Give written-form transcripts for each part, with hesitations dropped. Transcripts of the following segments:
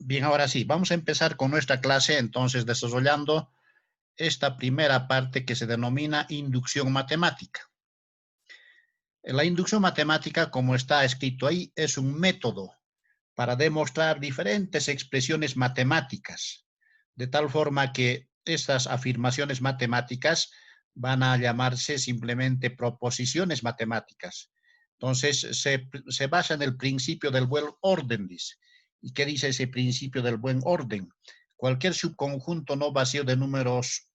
Bien, ahora sí, vamos a empezar con nuestra clase, entonces, desarrollando esta primera parte que se denomina inducción matemática. La inducción matemática, como está escrito ahí, es un método para demostrar diferentes expresiones matemáticas, de tal forma que estas afirmaciones matemáticas van a llamarse simplemente proposiciones matemáticas. Entonces, se basa en el principio del buen orden, dice. ¿Y qué dice ese principio del buen orden? Cualquier subconjunto no vacío de números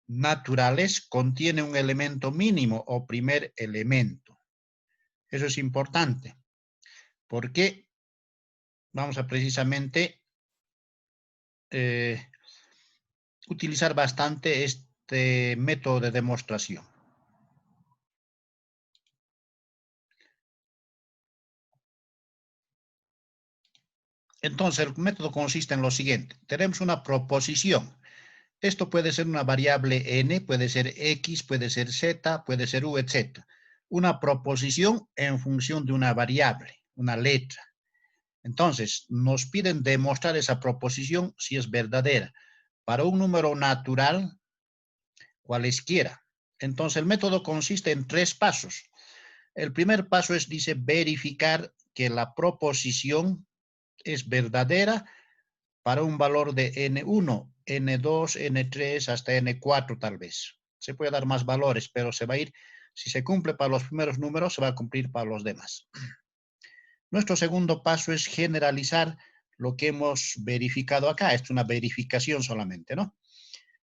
naturales contiene un elemento mínimo o primer elemento. Eso es importante, porque vamos a precisamente utilizar bastante este método de demostración. Entonces, el método consiste en lo siguiente. Tenemos una proposición. Esto puede ser una variable n, puede ser x, puede ser z, puede ser u, etc. Una proposición en función de una variable, una letra. Entonces, nos piden demostrar esa proposición si es verdadera para un número natural, cualesquiera. Entonces, el método consiste en 3 pasos. El primer paso es, dice, verificar que la proposición es verdadera para un valor de n1, n2, n3 hasta n4 tal vez. Se puede dar más valores, pero se va a ir, si se cumple para los primeros números, se va a cumplir para los demás. Nuestro segundo paso es generalizar lo que hemos verificado acá. Esto es una verificación solamente, ¿no?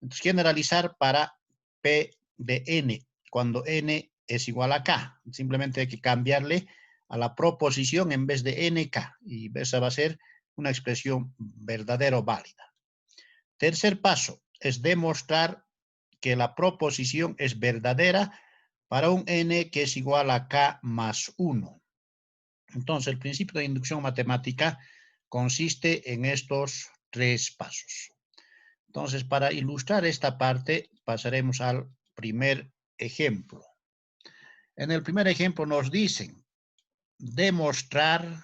Entonces, generalizar para P de n, cuando n es igual a k. Simplemente hay que cambiarle a la proposición en vez de nk. Y esa va a ser una expresión verdadera o válida. Tercer paso es demostrar que la proposición es verdadera para un n que es igual a k más 1. Entonces, el principio de inducción matemática consiste en estos 3 pasos. Entonces, para ilustrar esta parte, pasaremos al primer ejemplo. En el primer ejemplo nos dicen demostrar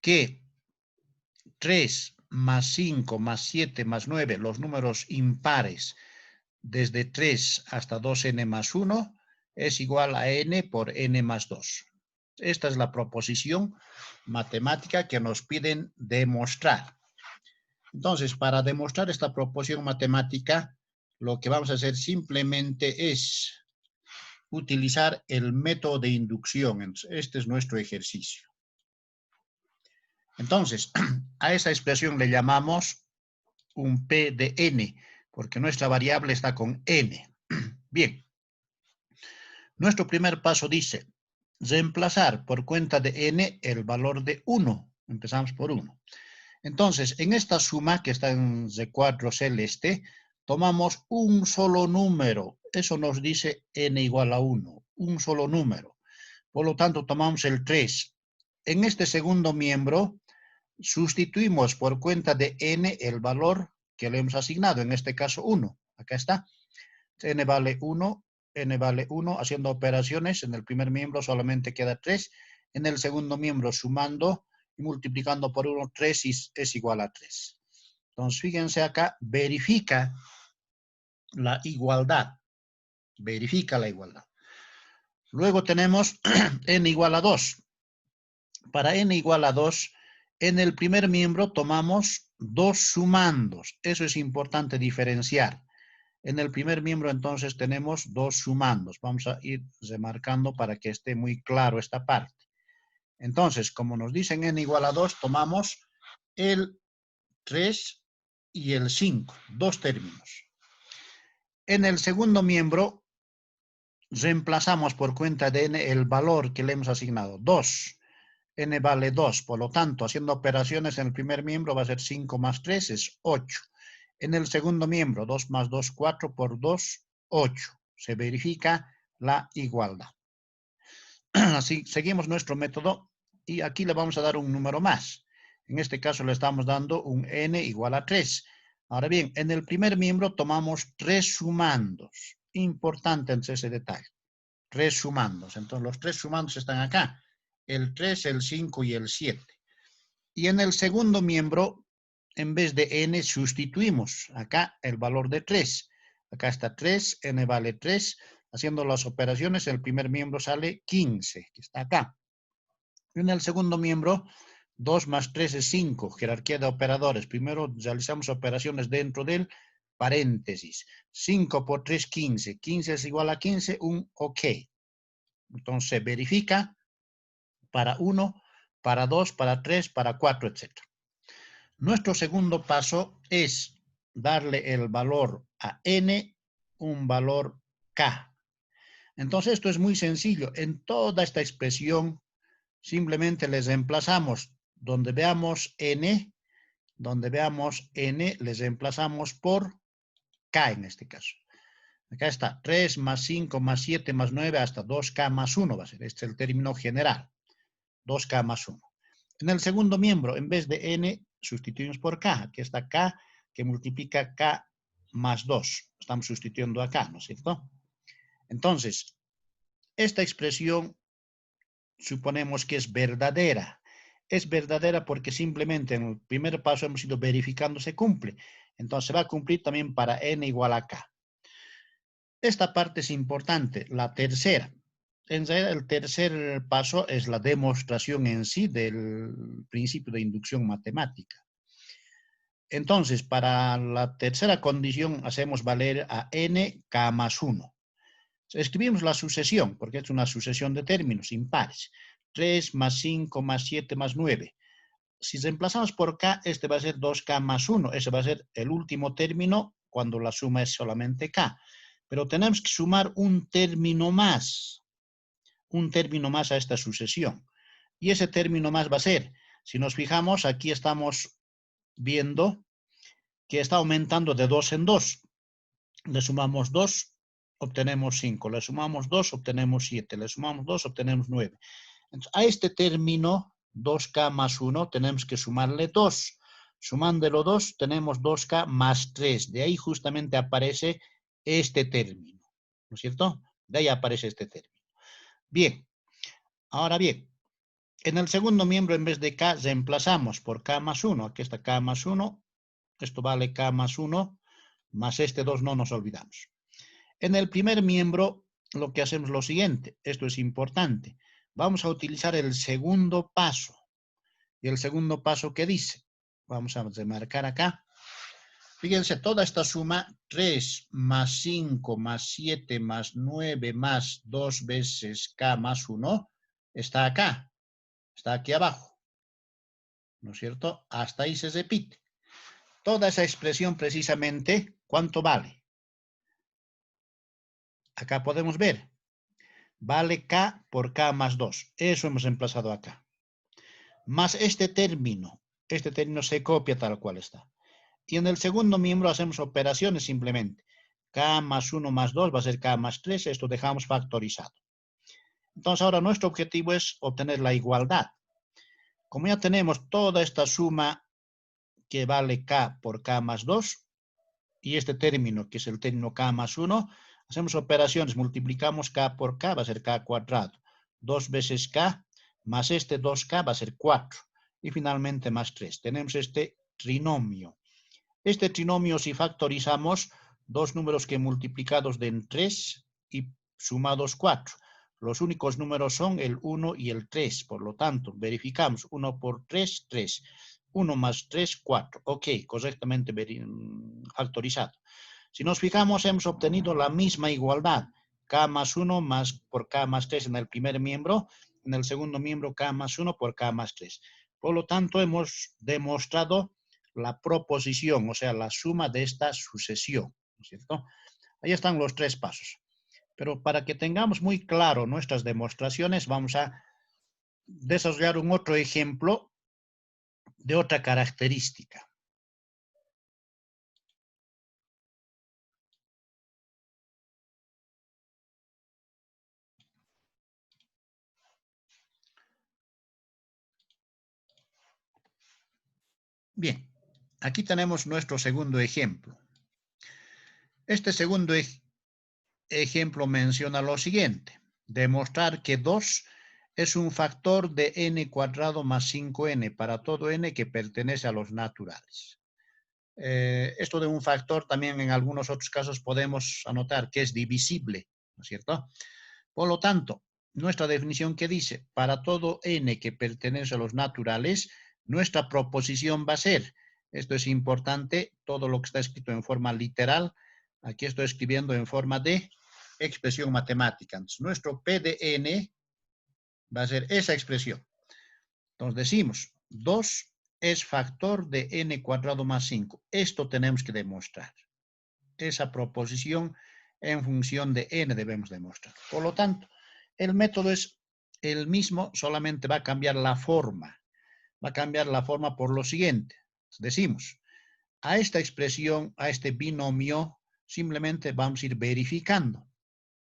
que 3 más 5 más 7 más 9, los números impares desde 3 hasta 2n más 1, es igual a n por n más 2. Esta es la proposición matemática que nos piden demostrar. Entonces, para demostrar esta proposición matemática, lo que vamos a hacer simplemente es utilizar el método de inducción. Este es nuestro ejercicio. Entonces, a esa expresión le llamamos un P de n, porque nuestra variable está con n. Bien. Nuestro primer paso dice, reemplazar por cuenta de n el valor de 1. Empezamos por 1. Entonces, en esta suma que está en recuadro celeste, tomamos un solo número. Eso nos dice n igual a 1, un solo número. Por lo tanto, tomamos el 3. En este segundo miembro, sustituimos por cuenta de n el valor que le hemos asignado, en este caso 1. Acá está. N vale 1, n vale 1. Haciendo operaciones, en el primer miembro solamente queda 3. En el segundo miembro, sumando y multiplicando por 1, 3 es igual a 3. Entonces, fíjense acá, verifica la igualdad. Verifica la igualdad. Luego tenemos n igual a 2. Para n igual a 2, en el primer miembro tomamos 2 sumandos. Eso es importante diferenciar. En el primer miembro, entonces, tenemos 2 sumandos. Vamos a ir remarcando para que esté muy claro esta parte. Entonces, como nos dicen n igual a 2, tomamos el 3 y el 5, 2 términos. En el segundo miembro, reemplazamos por cuenta de n el valor que le hemos asignado, 2. N vale 2, por lo tanto, haciendo operaciones en el primer miembro va a ser 5 más 3 es 8. En el segundo miembro, 2 más 2, 4 por 2, 8. Se verifica la igualdad. Así, seguimos nuestro método y aquí le vamos a dar un número más. En este caso le estamos dando un n igual a 3. Ahora bien, en el primer miembro tomamos 3 sumandos. Importante ese detalle. 3 sumandos. Entonces, los 3 sumandos están acá. el 3, el 5 y el 7. Y en el segundo miembro, en vez de n, sustituimos acá el valor de 3. Acá está 3, n vale 3. Haciendo las operaciones, el primer miembro sale 15, que está acá. Y en el segundo miembro, 2 más 3 es 5, jerarquía de operadores. Primero realizamos operaciones dentro del paréntesis. 5 por 3, 15. 15 es igual a 15, un OK. Entonces verifica para 1, para 2, para 3, para 4, etc. Nuestro segundo paso es darle el valor a n, un valor k. Entonces esto es muy sencillo. En toda esta expresión simplemente les reemplazamos donde veamos n, les reemplazamos por k en este caso. Acá está 3 más 5 más 7 más 9 hasta 2k más 1 va a ser. Este es el término general. 2k más 1. En el segundo miembro, en vez de n, sustituimos por k. Aquí está k que multiplica k más 2. Estamos sustituyendo acá, ¿no es cierto? Entonces, esta expresión suponemos que es verdadera. Es verdadera porque simplemente en el primer paso hemos ido verificando se cumple. Entonces va a cumplir también para n igual a k. Esta parte es importante, la tercera. En realidad, el tercer paso es la demostración en sí del principio de inducción matemática. Entonces, para la tercera condición, hacemos valer a n k más 1. Escribimos la sucesión, porque es una sucesión de términos impares. 3 más 5 más 7 más 9. Si reemplazamos por k, este va a ser 2k más 1. Ese va a ser el último término cuando la suma es solamente k. Pero tenemos que sumar un término más a esta sucesión. Y ese término más va a ser, si nos fijamos, aquí estamos viendo que está aumentando de 2 en 2. Le sumamos 2, obtenemos 5. Le sumamos 2, obtenemos 7. Le sumamos 2, obtenemos 9. Entonces, a este término, 2k más 1, tenemos que sumarle 2. Sumándolo 2, tenemos 2k más 3. De ahí justamente aparece este término, ¿no es cierto? De ahí aparece este término. Bien, ahora bien, en el segundo miembro, en vez de k, reemplazamos por k más 1. Aquí está k más 1. Esto vale k más 1, más este 2 no nos olvidamos. En el primer miembro, lo que hacemos es lo siguiente. Esto es importante. Vamos a utilizar el segundo paso. ¿Y el segundo paso qué dice? Vamos a remarcar acá. Fíjense, toda esta suma, 3 más 5 más 7 más 9 más 2 veces k más 1, está acá. Está aquí abajo. ¿No es cierto? Hasta ahí se repite. Toda esa expresión precisamente, ¿cuánto vale? Acá podemos ver. Vale k por k más 2. Eso hemos emplazado acá. Más este término se copia tal cual está. Y en el segundo miembro hacemos operaciones simplemente. K más 1 más 2 va a ser K más 3. Esto dejamos factorizado. Entonces ahora nuestro objetivo es obtener la igualdad. Como ya tenemos toda esta suma que vale K por K más 2 y este término que es el término K más 1, hacemos operaciones. Multiplicamos K por K, va a ser K cuadrado. 2 veces K más este 2K va a ser 4. Y finalmente más 3. Tenemos este trinomio. Este trinomio, si factorizamos, dos números que multiplicados den 3 y sumados 4. Los únicos números son el 1 y el 3. Por lo tanto, verificamos 1 por 3, 3. 1 más 3, 4. Ok, correctamente factorizado. Si nos fijamos, hemos obtenido la misma igualdad. K más 1 más por K más 3 en el primer miembro. En el segundo miembro, K más 1 por K más 3. Por lo tanto, hemos demostrado la proposición, o sea, la suma de esta sucesión, ¿no es cierto? Ahí están los tres pasos. Pero para que tengamos muy claro nuestras demostraciones, vamos a desarrollar un otro ejemplo de otra característica. Bien, aquí tenemos nuestro segundo ejemplo. Este segundo ejemplo menciona lo siguiente. Demostrar que 2 es un factor de n cuadrado más 5n para todo n que pertenece a los naturales. Esto de un factor también en algunos otros casos podemos anotar que es divisible, ¿no es cierto? Por lo tanto, nuestra definición que dice, para todo n que pertenece a los naturales, nuestra proposición va a ser, esto es importante, todo lo que está escrito en forma literal, aquí estoy escribiendo en forma de expresión matemática. Entonces, nuestro P de n va a ser esa expresión. Entonces decimos, 2 es factor de n cuadrado más 5. Esto tenemos que demostrar. Esa proposición en función de n debemos demostrar. Por lo tanto, el método es el mismo, solamente va a cambiar la forma. Va a cambiar la forma por lo siguiente. Decimos, a esta expresión, a este binomio, simplemente vamos a ir verificando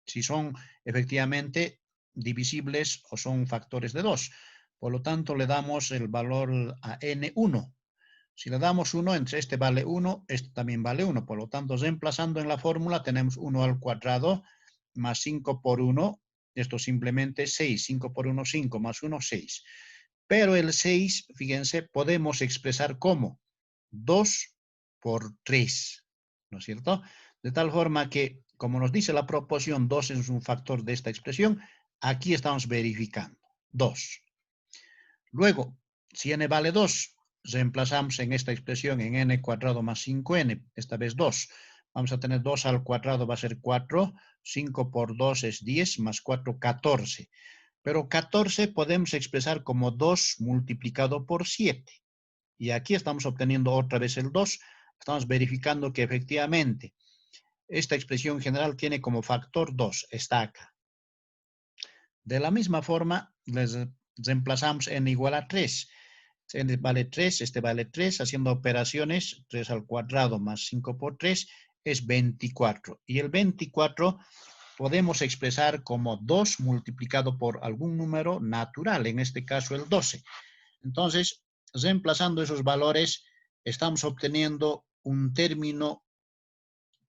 si son efectivamente divisibles o son factores de 2. Por lo tanto, le damos el valor a n1. Si le damos 1, entre este vale 1, este también vale 1. Por lo tanto, reemplazando en la fórmula, tenemos 1 al cuadrado más 5 por 1. Esto simplemente 6. 5 por 1, 5 más 1, 6. Pero el 6, fíjense, podemos expresar como 2 por 3. ¿No es cierto? De tal forma que, como nos dice la proporción, 2 es un factor de esta expresión, aquí estamos verificando. 2. Luego, si n vale 2, reemplazamos en esta expresión en n cuadrado más 5n, esta vez 2. Vamos a tener 2 al cuadrado, va a ser 4. 5 por 2 es 10, más 4, 14. Pero 14 podemos expresar como 2 multiplicado por 7. Y aquí estamos obteniendo otra vez el 2. Estamos verificando que efectivamente esta expresión general tiene como factor 2. Está acá. De la misma forma, les reemplazamos n igual a 3. N vale 3, este vale 3. Haciendo operaciones, 3 al cuadrado más 5 por 3 es 24. Y el 24 podemos expresar como 2 multiplicado por algún número natural, en este caso el 12. Entonces, reemplazando esos valores, estamos obteniendo un término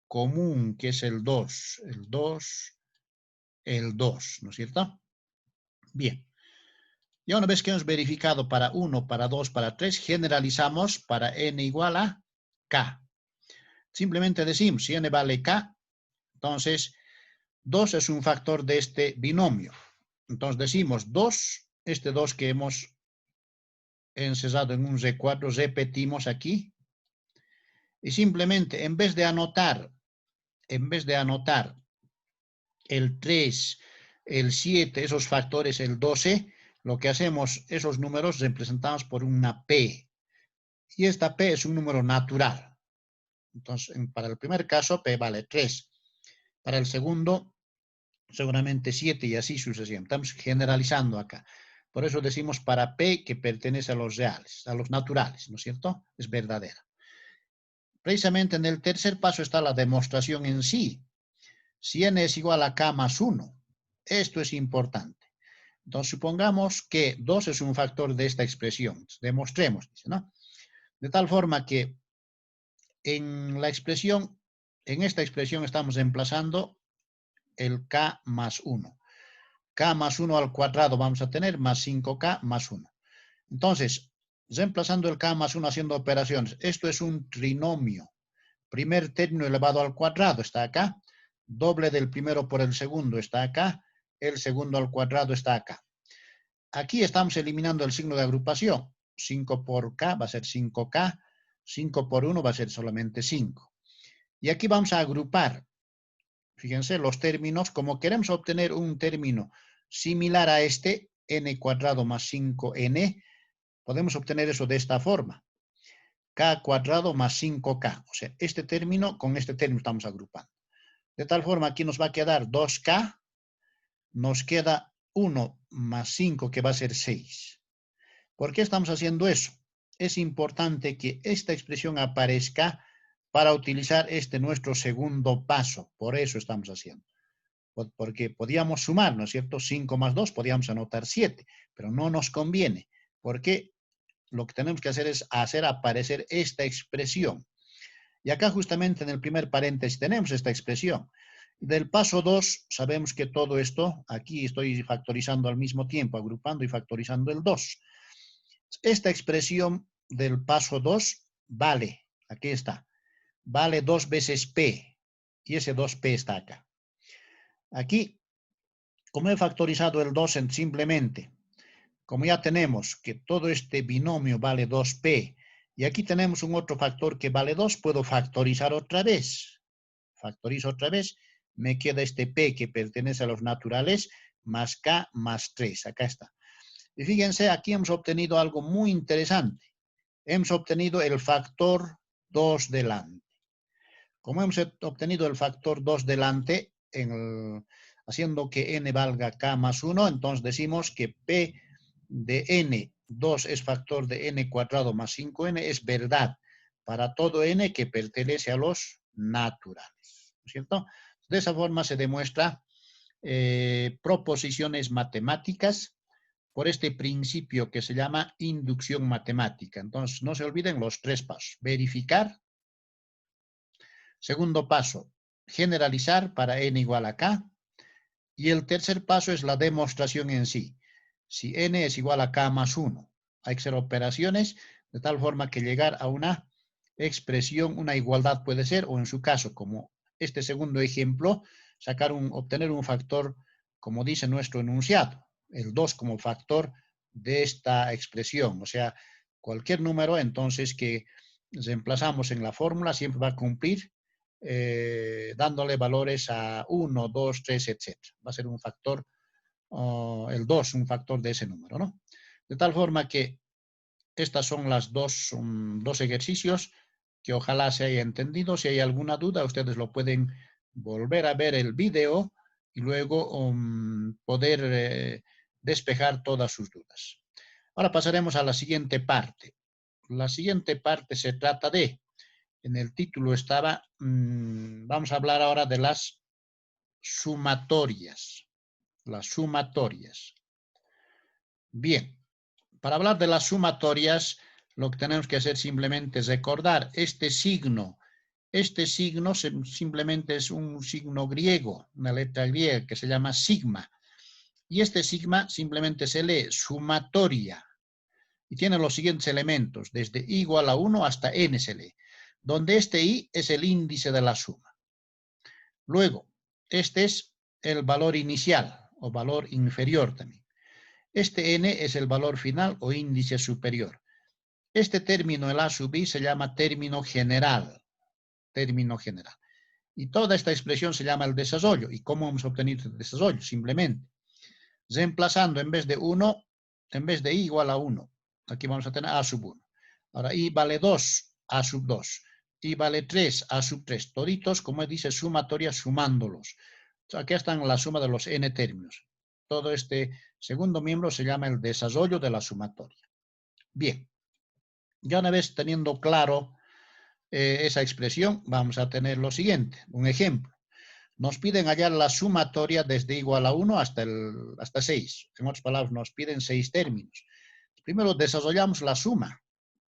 común, que es el 2. El 2, el 2, ¿no es cierto? Bien. Ya una vez que hemos verificado para 1, para 2, para 3, generalizamos para n igual a k. Simplemente decimos, si n vale k, entonces 2 es un factor de este binomio. Entonces decimos 2, este 2 que hemos encerrado en un recuadro, repetimos aquí. Y simplemente, en vez de anotar el 3, el 7, esos factores, el 12, lo que hacemos, esos números representamos por una P. Y esta P es un número natural. Entonces, para el primer caso, P vale 3. Para el segundo, seguramente 7 y así sucesivamente. Estamos generalizando acá. Por eso decimos para P que pertenece a los reales, a los naturales, ¿no es cierto? Es verdadera. Precisamente en el tercer paso está la demostración en sí. Si n es igual a k más 1, esto es importante. Entonces, supongamos que 2 es un factor de esta expresión. Demostremos, dice, ¿no? De tal forma que en esta expresión estamos reemplazando el k más 1. K más 1 al cuadrado vamos a tener más 5k más 1. Entonces, reemplazando el k más 1 haciendo operaciones, esto es un trinomio. Primer término elevado al cuadrado está acá. Doble del primero por el segundo está acá. El segundo al cuadrado está acá. Aquí estamos eliminando el signo de agrupación. 5 por k va a ser 5k. 5 por 1 va a ser solamente 5. Y aquí vamos a agrupar. Fíjense, los términos, como queremos obtener un término similar a este, n cuadrado más 5n, podemos obtener eso de esta forma. K cuadrado más 5k. O sea, este término con este término estamos agrupando. De tal forma, aquí nos va a quedar 2k, nos queda 1 más 5, que va a ser 6. ¿Por qué estamos haciendo eso? Es importante que esta expresión aparezca para utilizar este nuestro segundo paso. Por eso estamos haciendo. Porque podíamos sumar, ¿no es cierto? 5 más 2, podíamos anotar 7, pero no nos conviene. Porque lo que tenemos que hacer es hacer aparecer esta expresión. Y acá justamente en el primer paréntesis tenemos esta expresión. Del paso 2, sabemos que todo esto, aquí estoy factorizando al mismo tiempo, agrupando y factorizando el 2. Esta expresión del paso 2 vale, aquí está, vale 2 veces P, y ese 2P está acá. Aquí, como he factorizado el 2 simplemente, como ya tenemos que todo este binomio vale 2P, y aquí tenemos un otro factor que vale 2, puedo factorizar otra vez. Factorizo otra vez, me queda este P que pertenece a los naturales, más K más 3. Acá está. Y fíjense, aquí hemos obtenido algo muy interesante. Hemos obtenido el factor 2 delante. Como hemos obtenido el factor 2 delante, haciendo que n valga K más 1, entonces decimos que P de n, 2 es factor de n cuadrado más 5n, es verdad para todo n que pertenece a los naturales, ¿no es cierto? De esa forma se demuestra proposiciones matemáticas por este principio que se llama inducción matemática. Entonces, no se olviden los 3 pasos. Verificar. Segundo paso, generalizar para n igual a k. Y el tercer paso es la demostración en sí. Si n es igual a k más 1, hay que hacer operaciones de tal forma que llegar a una expresión, una igualdad puede ser, o en su caso, como este segundo ejemplo, obtener un factor, como dice nuestro enunciado, el 2 como factor de esta expresión. O sea, cualquier número entonces que reemplazamos en la fórmula siempre va a cumplir dándole valores a 1, 2, 3, etc. Va a ser un factor, el 2, un factor de ese número, ¿no? De tal forma que estas son las dos ejercicios que ojalá se haya entendido. Si hay alguna duda, ustedes lo pueden volver a ver el video y luego poder despejar todas sus dudas. Ahora pasaremos a la siguiente parte. La siguiente parte se trata de, en el título estaba, vamos a hablar ahora de las sumatorias. Las sumatorias. Bien, para hablar de las sumatorias, lo que tenemos que hacer simplemente es recordar este signo. Este signo simplemente es un signo griego, una letra griega que se llama sigma. Y este sigma simplemente se lee sumatoria. Y tiene los siguientes elementos, desde i igual a 1 hasta n se lee, donde este i es el índice de la suma. Luego, este es el valor inicial o valor inferior también. Este n es el valor final o índice superior. Este término, el a sub i, se llama término general. Término general. Y toda esta expresión se llama el desarrollo. ¿Y cómo hemos obtenido el desarrollo? Simplemente reemplazando en vez de 1, en vez de i igual a 1. Aquí vamos a tener a sub 1. Ahora i vale 2, a sub 2. I vale 3, a sub 3. Toditos, como dice sumatoria, sumándolos. Aquí están la suma de los n términos. Todo este segundo miembro se llama el desarrollo de la sumatoria. Bien, ya una vez teniendo claro esa expresión, vamos a tener lo siguiente, un ejemplo. Nos piden hallar la sumatoria desde igual a 1 hasta 6. En otras palabras, nos piden 6 términos. Primero desarrollamos la suma.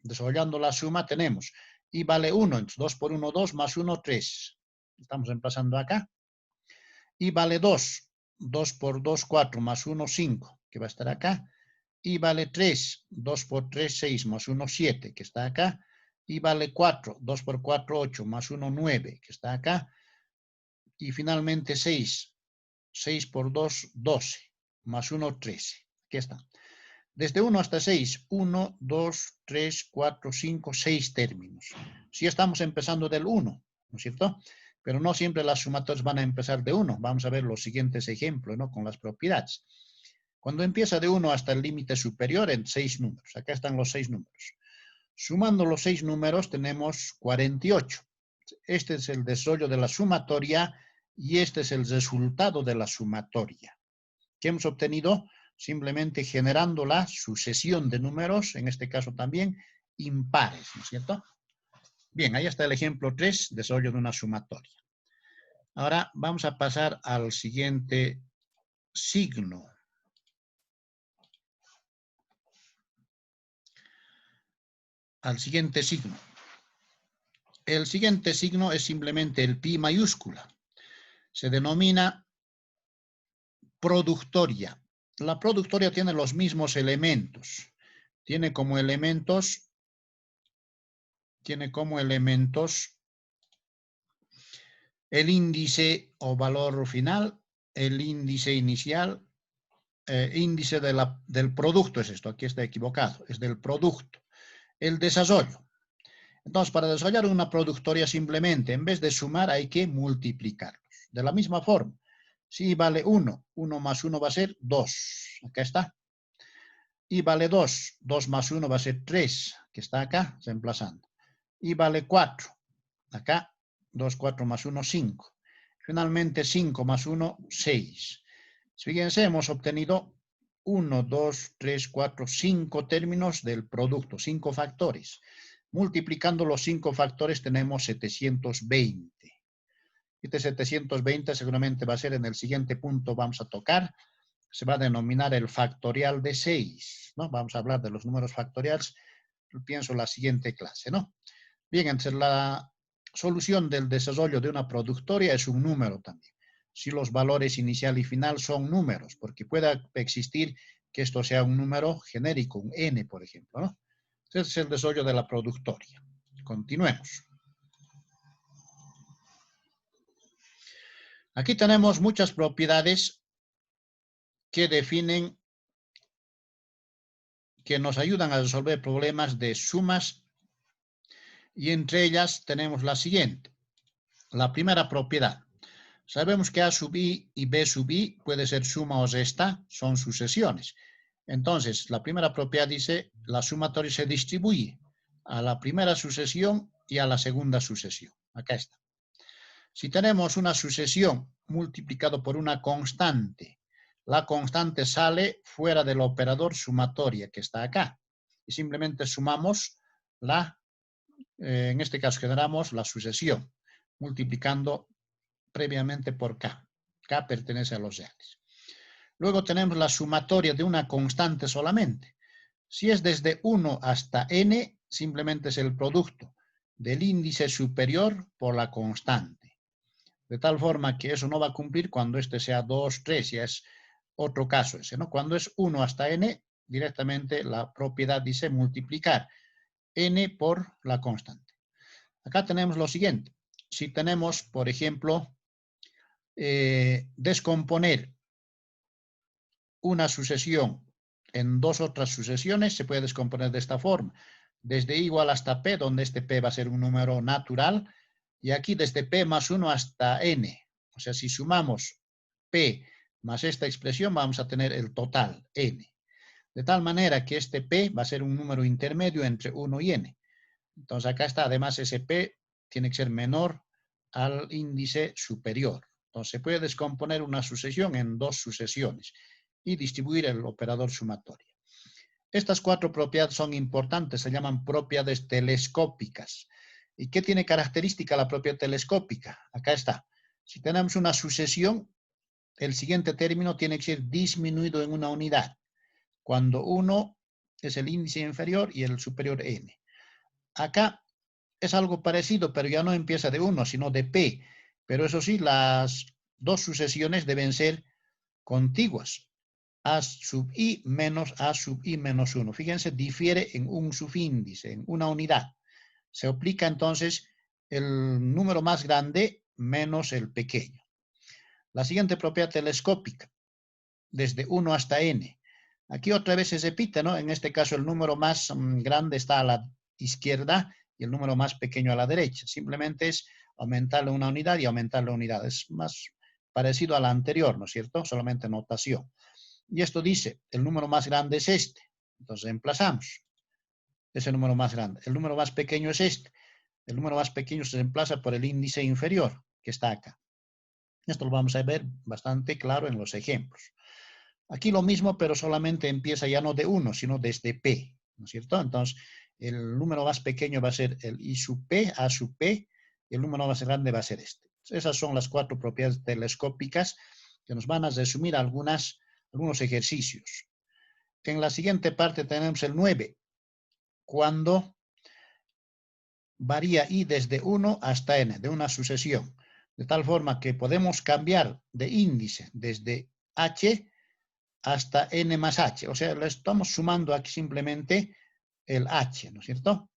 Desarrollando la suma tenemos i vale 1, entonces 2 por 1, 2, más 1, 3. Estamos reemplazando acá. I vale 2, 2 por 2, 4, más 1, 5, que va a estar acá. I vale 3, 2 por 3, 6, más 1, 7, que está acá. I vale 4, 2 por 4, 8, más 1, 9, que está acá. Y finalmente 6, 6 por 2, 12, más 1, 13. Aquí está. Desde 1 hasta 6, 1, 2, 3, 4, 5, 6 términos. Si estamos empezando del 1, ¿no es cierto? Pero no siempre las sumatorias van a empezar de 1. Vamos a ver los siguientes ejemplos, ¿no? Con las propiedades. Cuando empieza de 1 hasta el límite superior en 6 números. Acá están los 6 números. Sumando los 6 números tenemos 48. Este es el desarrollo de la sumatoria y este es el resultado de la sumatoria. ¿Qué hemos obtenido? Simplemente generando la sucesión de números, en este caso también impares, ¿no es cierto? Bien, ahí está el ejemplo 3, desarrollo de una sumatoria. Ahora vamos a pasar al siguiente signo. Al siguiente signo. El siguiente signo es simplemente el pi mayúscula. se denomina productoria. La productoria tiene los mismos elementos. Tiene como elementos el índice o valor final, el índice inicial, índice del producto es esto, aquí está equivocado, es del producto. El desarrollo. Entonces, para desarrollar una productoria simplemente, en vez de sumar, hay que multiplicarlos. De la misma forma, si vale 1, 1 más 1 va a ser 2. Acá está. Y vale 2, 2 más 1 va a ser 3, que está acá, reemplazando. Y vale 4, acá, 2, 4 más 1, 5. Finalmente, 5 más 1, 6. Fíjense, hemos obtenido 1, 2, 3, 4, 5 términos del producto, 5 factores. Multiplicando los 5 factores tenemos 720. Este 720 seguramente va a ser en el siguiente punto, vamos a tocar, se va a denominar el factorial de 6, ¿no? Vamos a hablar de los números factoriales, pienso en la siguiente clase, ¿no? Bien, entonces la solución del desarrollo de una productoria es un número también. Si los valores inicial y final son números, porque pueda existir que esto sea un número genérico, un n, por ejemplo, ¿no? Ese es el desarrollo de la productoria. Continuemos. Aquí tenemos muchas propiedades que definen, que nos ayudan a resolver problemas de sumas, y entre ellas tenemos la siguiente. La primera propiedad. Sabemos que A sub I y B sub I puede ser suma o resta, son sucesiones. Entonces, la primera propiedad dice, la sumatoria se distribuye a la primera sucesión y a la segunda sucesión. Acá está. Si tenemos una sucesión multiplicado por una constante, la constante sale fuera del operador sumatoria que está acá. Y simplemente sumamos en este caso generamos la sucesión, multiplicando previamente por K. K pertenece a los reales. Luego tenemos la sumatoria de una constante solamente. Si es desde 1 hasta n, simplemente es el producto del índice superior por la constante. De tal forma que eso no va a cumplir cuando este sea 2, 3, ya es otro caso ese, ¿no? Cuando es 1 hasta n, directamente la propiedad dice multiplicar n por la constante. Acá tenemos lo siguiente. Si tenemos, por ejemplo, descomponer una sucesión en dos otras sucesiones, se puede descomponer de esta forma. Desde igual hasta p, donde este p va a ser un número natural, y aquí desde p más 1 hasta n. O sea, si sumamos p más esta expresión, vamos a tener el total, n. De tal manera que este p va a ser un número intermedio entre 1 y n. Entonces acá está, además ese p tiene que ser menor al índice superior. Entonces se puede descomponer una sucesión en dos sucesiones y distribuir el operador sumatorio. Estas cuatro propiedades son importantes, se llaman propiedades telescópicas. ¿Y qué tiene característica la propiedad telescópica? Acá está. Si tenemos una sucesión, el siguiente término tiene que ser disminuido en una unidad, cuando 1 es el índice inferior y el superior n. Acá es algo parecido, pero ya no empieza de 1, sino de p. Pero eso sí, las dos sucesiones deben ser contiguas. A sub i menos A sub i menos 1. Fíjense, difiere en un subíndice, en una unidad. Se aplica entonces el número más grande menos el pequeño. La siguiente propiedad telescópica, desde 1 hasta n. Aquí otra vez se repite, ¿no? En este caso el número más grande está a la izquierda y el número más pequeño a la derecha. Simplemente es aumentarle una unidad y aumentar la unidad. Es más parecido a la anterior, ¿no es cierto? Solamente notación. Y esto dice, el número más grande es este. Entonces reemplazamos ese número más grande. El número más pequeño es este. El número más pequeño se reemplaza por el índice inferior, que está acá. Esto lo vamos a ver bastante claro en los ejemplos. Aquí lo mismo, pero solamente empieza ya no de 1, sino desde P, ¿no es cierto? Entonces, el número más pequeño va a ser el I sub P, A sub P, y el número más grande va a ser este. Esas son las cuatro propiedades telescópicas que nos van a resumir algunos ejercicios. En la siguiente parte tenemos el 9, cuando varía I desde 1 hasta n, de una sucesión. De tal forma que podemos cambiar de índice desde h hasta n más h. O sea, le estamos sumando aquí simplemente el h, ¿no es cierto?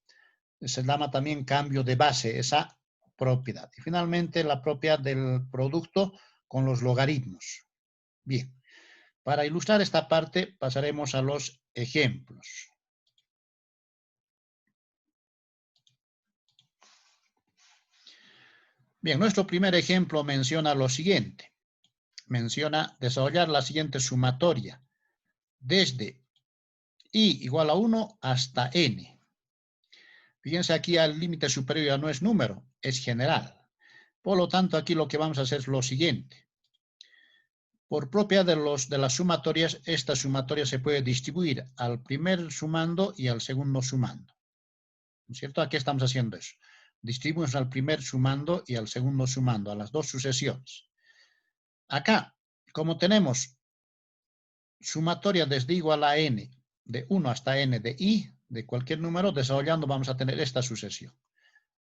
Se llama también cambio de base, esa propiedad. Y finalmente la propiedad del producto con los logaritmos. Bien, para ilustrar esta parte pasaremos a los ejemplos. Bien, nuestro primer ejemplo menciona lo siguiente. Menciona desarrollar la siguiente sumatoria desde i igual a 1 hasta n. Fíjense aquí, el límite superior ya no es número, es general. Por lo tanto, aquí lo que vamos a hacer es lo siguiente. Por propiedad de las sumatorias, esta sumatoria se puede distribuir al primer sumando y al segundo sumando. ¿No es cierto? Aquí estamos haciendo eso. Distribuimos al primer sumando y al segundo sumando, a las dos sucesiones. Acá, como tenemos sumatoria desde igual a n, de 1 hasta n de i, de cualquier número, desarrollando vamos a tener esta sucesión.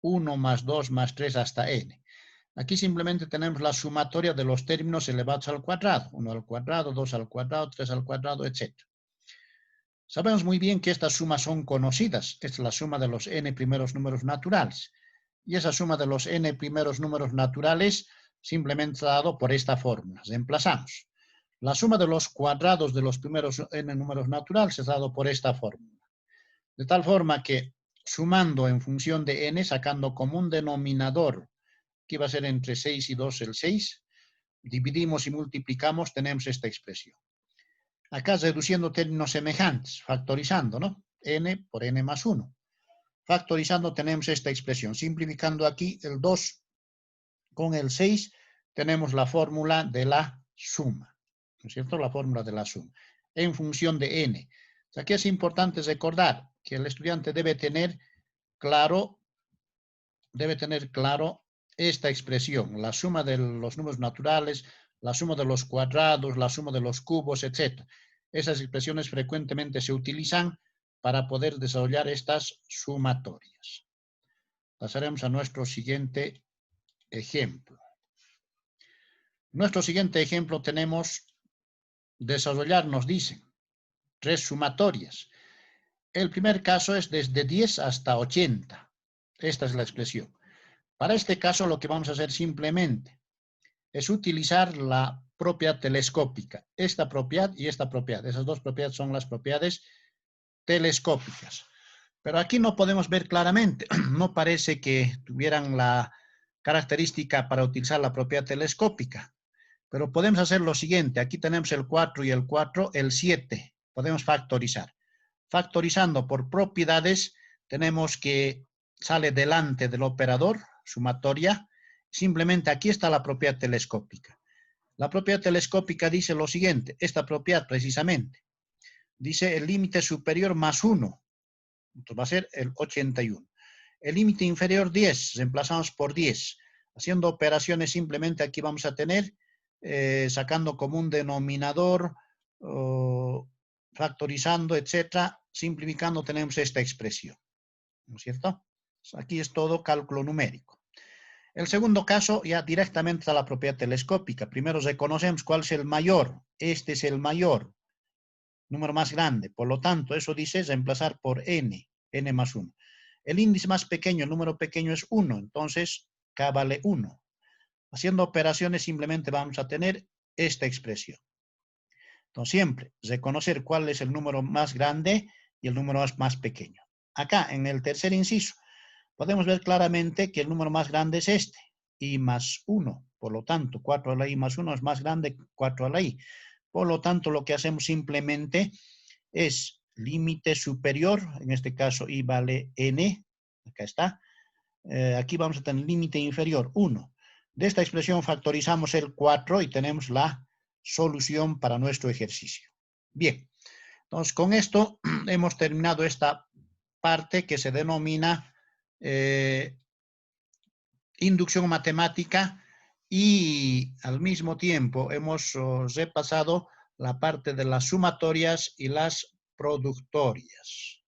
1 más 2 más 3 hasta n. Aquí simplemente tenemos la sumatoria de los términos elevados al cuadrado. 1 al cuadrado, 2 al cuadrado, 3 al cuadrado, etc. Sabemos muy bien que estas sumas son conocidas. Esta es la suma de los n primeros números naturales. Y esa suma de los n primeros números naturales simplemente dado por esta fórmula. Reemplazamos. La suma de los cuadrados de los primeros n números naturales es dado por esta fórmula. De tal forma que sumando en función de n, sacando como un denominador, que va a ser entre 6 y 2 el 6, dividimos y multiplicamos, tenemos esta expresión. Acá reduciendo términos semejantes, factorizando, ¿no? N por n más 1. Factorizando tenemos esta expresión. Simplificando aquí el 2 con el 6, tenemos la fórmula de la suma. ¿No es cierto? La fórmula de la suma. En función de n. Aquí es importante recordar que el estudiante debe tener claro esta expresión, la suma de los números naturales, la suma de los cuadrados, la suma de los cubos, etc. Esas expresiones frecuentemente se utilizan para poder desarrollar estas sumatorias. Pasaremos a nuestro siguiente ejemplo. Nuestro siguiente ejemplo tenemos desarrollar, nos dicen, 3 sumatorias. El primer caso es desde 10 hasta 80. Esta es la expresión. Para este caso lo que vamos a hacer simplemente es utilizar la propiedad telescópica. Esta propiedad y esta propiedad. Esas dos propiedades son las propiedades telescópicas. Pero aquí no podemos ver claramente. No parece que tuvieran la característica para utilizar la propiedad telescópica. Pero podemos hacer lo siguiente. Aquí tenemos el 4 y el 4, el 7. Podemos factorizar. Factorizando por propiedades, tenemos que sale delante del operador, sumatoria. Simplemente aquí está la propiedad telescópica. La propiedad telescópica dice lo siguiente, esta propiedad precisamente. Dice el límite superior más 1. Entonces va a ser el 81. El límite inferior 10, reemplazamos por 10. Haciendo operaciones simplemente aquí vamos a tener, sacando como un denominador, factorizando, etcétera, simplificando tenemos esta expresión. ¿No es cierto? Aquí es todo cálculo numérico. El segundo caso ya directamente a la propiedad telescópica. Primero reconocemos cuál es el mayor. Este es el mayor, número más grande. Por lo tanto, eso dice reemplazar por n, n más 1. El índice más pequeño, el número pequeño es 1. Entonces, k vale 1. Haciendo operaciones simplemente vamos a tener esta expresión. Entonces, siempre reconocer cuál es el número más grande y el número más pequeño. Acá, en el tercer inciso, podemos ver claramente que el número más grande es este, i más 1. Por lo tanto, 4 a la i más 1 es más grande que 4 a la i. Por lo tanto, lo que hacemos simplemente es límite superior, en este caso i vale n, acá está. Aquí vamos a tener límite inferior, 1. De esta expresión factorizamos el 4 y tenemos la solución para nuestro ejercicio. Bien, entonces con esto hemos terminado esta parte que se denomina inducción matemática y al mismo tiempo hemos repasado la parte de las sumatorias y las productorias.